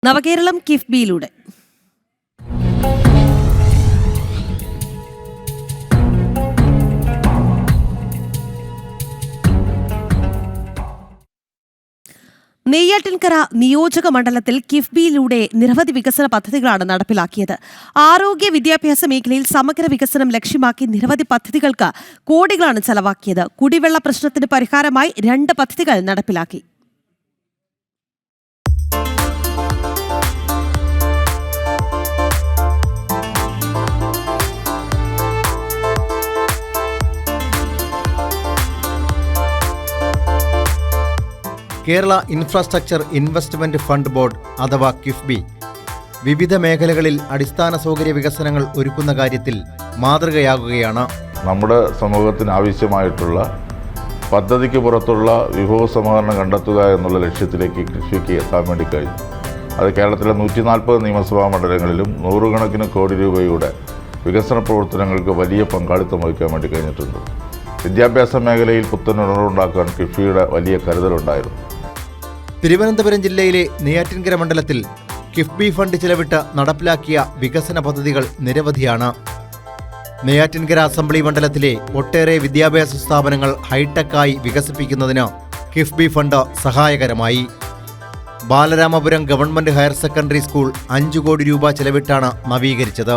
നവകേരളം കിഫ്ബിയിലൂടെ നെയ്യാറ്റിൻകര നിയോജക മണ്ഡലത്തിൽ കിഫ്ബിയിലൂടെ നിരവധി വികസന പദ്ധതികളാണ് നടപ്പിലാക്കിയത്. ആരോഗ്യ വിദ്യാഭ്യാസ മേഖലയിൽ സമഗ്ര വികസനം ലക്ഷ്യമാക്കി നിരവധി പദ്ധതികൾക്ക് കോടികളാണ് ചെലവാക്കിയത്. കുടിവെള്ള പ്രശ്നത്തിന് പരിഹാരമായി 2 പദ്ധതികൾ നടപ്പിലാക്കി. Kerala infrastructure investment fund board അഥവാ കിഫ്ബി വിവിധ മേഖലകളിൽ അടിസ്ഥാന സൗകര്യ വികസനങ്ങൾ ഒരുക്കുന്ന കാര്യത്തിൽ മാതൃകയാകുകയാണ്. നമ്മുടെ സമൂഹത്തിന് ആവശ്യമായിട്ടുള്ള പദ്ധതിക്ക് പുറത്തുള്ള വിഭവസമാഹരണം കണ്ടെത്തുക എന്നുള്ള ലക്ഷ്യത്തിലേക്ക് കൃഷിക്ക് എത്താൻ വേണ്ടി കഴിഞ്ഞു. അത് കേരളത്തിലെ 140 നിയമസഭാ മണ്ഡലങ്ങളിലും 100 കണക്കിന് കോടി രൂപയുടെ വികസന പ്രവർത്തനങ്ങൾക്ക് വലിയ പങ്കാളിത്തം വഹിക്കാൻ വേണ്ടി കഴിഞ്ഞിട്ടുണ്ട്. വിദ്യാഭ്യാസ മേഖലയിൽ പുത്തനുണർവുണ്ടാക്കാൻ കിഫ്ബിയുടെ വലിയ കരുതലുണ്ടായിരുന്നു. തിരുവനന്തപുരം ജില്ലയിലെ നെയ്യാറ്റിൻകര മണ്ഡലത്തിൽ കിഫ്ബി ഫണ്ട് ചിലവിട്ട് നടപ്പിലാക്കിയ വികസന പദ്ധതികൾ നിരവധിയാണ്. നെയ്യാറ്റിൻകര അസംബ്ലി മണ്ഡലത്തിലെ ഒട്ടേറെ വിദ്യാഭ്യാസ സ്ഥാപനങ്ങൾ ഹൈടെക്കായി വികസിപ്പിക്കുന്നതിന് കിഫ്ബി ഫണ്ട് സഹായകരമായി. Balaramapuram government higher secondary school 5 കോടി രൂപ ചെലവിട്ടാണ് നവീകരിച്ചത്.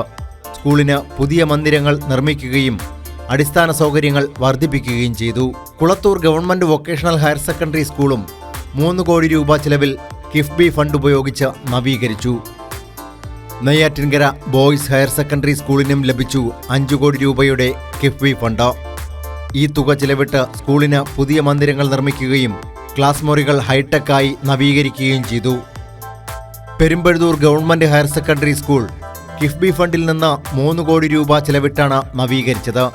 സ്കൂളിന് പുതിയ മന്ദിരങ്ങൾ നിർമ്മിക്കുകയും അടിസ്ഥാന സൗകര്യങ്ങൾ വർദ്ധിപ്പിക്കുകയും ചെയ്തു. Kulathoor government vocational higher secondary സ്കൂളും 3 കോടി രൂപ ചെലവിൽ കിഫ്ബി ഫണ്ട് ഉപയോഗിച്ച് നവീകരിച്ചു. നെയ്യാറ്റിൻകര ബോയ്സ് ഹയർ സെക്കൻഡറി സ്കൂളിനും ലഭിച്ചു 5 കോടി രൂപയുടെ കിഫ്ബി ഫണ്ട്. ഈ തുക ചെലവിട്ട് സ്കൂളിന് പുതിയ മന്ദിരങ്ങൾ നിർമ്മിക്കുകയും ക്ലാസ് മുറികൾ ഹൈടെക്കായി നവീകരിക്കുകയും ചെയ്തു. Perumpazhuthoor government higher secondary school KIIFB ഫണ്ടിൽ നിന്ന് 3 കോടി രൂപ ചെലവിട്ടാണ് നവീകരിച്ചത്.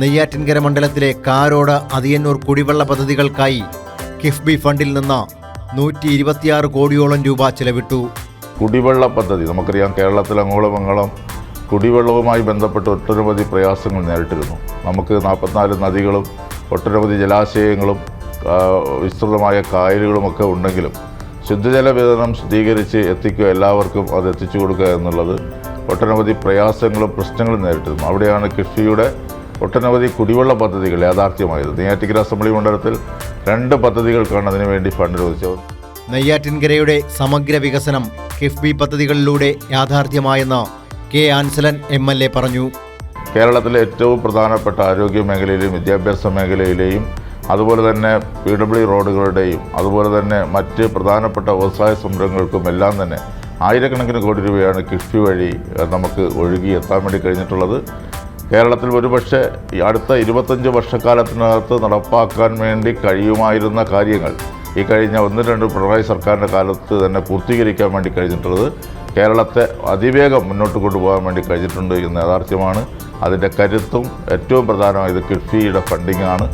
നെയ്യാറ്റിൻകര മണ്ഡലത്തിലെ കാരോട് അതിയന്നൂർ കുടിവെള്ള പദ്ധതികൾക്കായി കിഫ്ബി ഫണ്ടിൽ നിന്ന് 126 കോടിയോളം രൂപ ചെലവിട്ടു. കുടിവെള്ള പദ്ധതി നമുക്കറിയാം, കേരളത്തിൽ അങ്ങോളം കുടിവെള്ളവുമായി ബന്ധപ്പെട്ട് ഒട്ടനവധി പ്രയാസങ്ങൾ നേരിട്ടിരുന്നു. നമുക്ക് 44 നദികളും ഒട്ടനവധി ജലാശയങ്ങളും വിസ്തൃതമായ കായലുകളുമൊക്കെ ഉണ്ടെങ്കിലും ശുദ്ധജല വിതരണം ശുദ്ധീകരിച്ച് എത്തിക്കുക, എല്ലാവർക്കും അത് എത്തിച്ചു കൊടുക്കുക എന്നുള്ളത് ഒട്ടനവധി പ്രയാസങ്ങളും പ്രശ്നങ്ങളും നേരിട്ടിരുന്നു. അവിടെയാണ് കിഫ്ബിയുടെ ഒട്ടനവധി കുടിവെള്ള പദ്ധതികൾ യാഥാർത്ഥ്യമായത്. നെയ്യാറ്റിൻകര അസംബ്ലി മണ്ഡലത്തിൽ 2 പദ്ധതികൾക്കാണ് അതിനുവേണ്ടി ഫണ്ട് അനുവദിച്ചത്. നെയ്യാറ്റിൻകരയുടെ സമഗ്ര വികസനം കിഫ്ബി പദ്ധതികളിലൂടെ യാഥാർത്ഥ്യമായെന്ന് കെ ആൻസലൻ MLA പറഞ്ഞു. കേരളത്തിലെ ഏറ്റവും പ്രധാനപ്പെട്ട ആരോഗ്യ മേഖലയിലെയും വിദ്യാഭ്യാസ മേഖലയിലെയും അതുപോലെ തന്നെ PW റോഡുകളുടെയും അതുപോലെ തന്നെ മറ്റ് പ്രധാനപ്പെട്ട വ്യവസായ സംരംഭങ്ങൾക്കും എല്ലാം തന്നെ ആയിരക്കണക്കിന് കോടി രൂപയാണ് കിഫ്ബി വഴി നമുക്ക് ഒഴുകി എത്താൻ വേണ്ടി കഴിഞ്ഞിട്ടുള്ളത്. കേരളത്തിൽ ഒരുപക്ഷെ ഈ അടുത്ത 25 വർഷക്കാലത്തിനകത്ത് നടപ്പാക്കാൻ വേണ്ടി കഴിയുമായിരുന്ന കാര്യങ്ങൾ ഈ കഴിഞ്ഞ 1-2 പിണറായി സർക്കാരിൻ്റെ കാലത്ത് തന്നെ പൂർത്തീകരിക്കാൻ വേണ്ടി കഴിഞ്ഞിട്ടുള്ളത് കേരളത്തെ അതിവേഗം മുന്നോട്ട് കൊണ്ടുപോകാൻ വേണ്ടി കഴിഞ്ഞിട്ടുണ്ട് എന്ന യാഥാർത്ഥ്യമാണ്. അതിൻ്റെ കരുത്തും ഏറ്റവും പ്രധാനമായത് കിഫ്ബിയുടെ ഫണ്ടിങ്ങാണ്.